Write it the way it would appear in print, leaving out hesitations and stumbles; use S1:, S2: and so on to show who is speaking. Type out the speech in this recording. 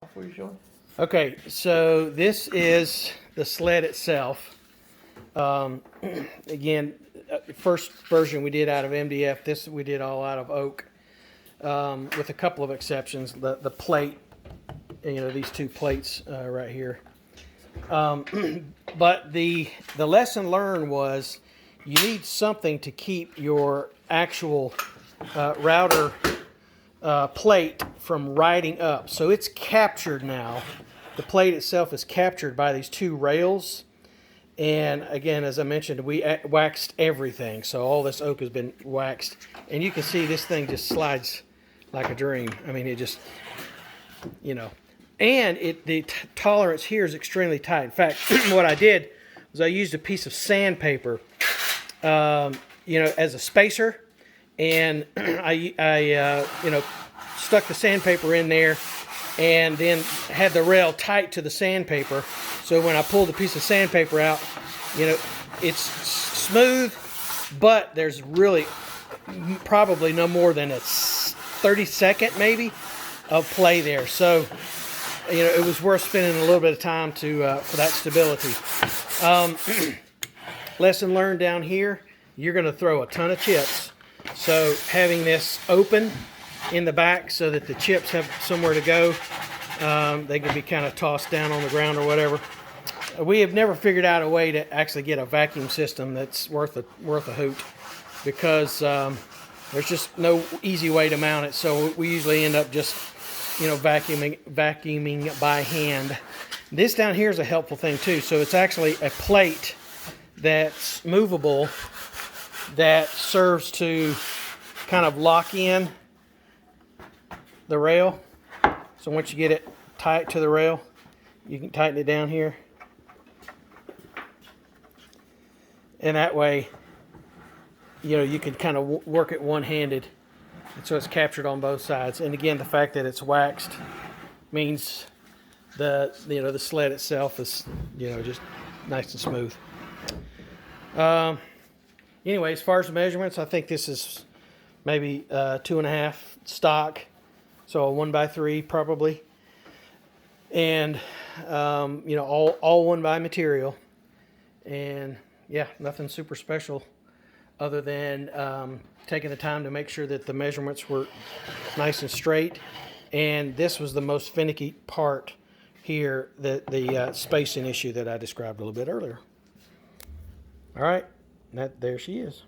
S1: Before you show it?
S2: Okay, so this is the sled itself. Again, first version we did out of MDF. This we did all out of oak, with a couple of exceptions. The plate, these two plates right here. But the lesson learned was you need something to keep your actual router plate from riding up. So it's captured now. The plate itself is captured by these two rails. And again, as I mentioned, we waxed everything. So all this oak has been waxed. And you can see this thing just slides like a dream. I mean, it just, And the tolerance here is extremely tight. In fact, what I did was I used a piece of sandpaper, as a spacer. And I stuck the sandpaper in there and then had the rail tight to the sandpaper. So when I pulled the piece of sandpaper out, it's smooth, but there's really probably no more than a 30-second maybe of play there. So, it was worth spending a little bit of time for that stability. Lesson learned down here, you're going to throw a ton of chips. So having this open in the back so that the chips have somewhere to go, they can be kind of tossed down on the ground or whatever. We have never figured out a way to actually get a vacuum system that's worth a hoot, because there's just no easy way to mount it. So we usually end up just vacuuming by hand. This down here is a helpful thing too. So it's actually a plate that's movable that serves to kind of lock in the rail. So once you get it tight to the rail, you can tighten it down here. And that way, you can kind of work it one-handed. And so it's captured on both sides. And again, the fact that it's waxed means the sled itself is, just nice and smooth. Anyway, as far as the measurements, I think this is maybe 2.5 stock, so a 1x3 probably, and all 1x material, and yeah, nothing super special other than taking the time to make sure that the measurements were nice and straight. And this was the most finicky part here, the spacing issue that I described a little bit earlier. All right. There she is.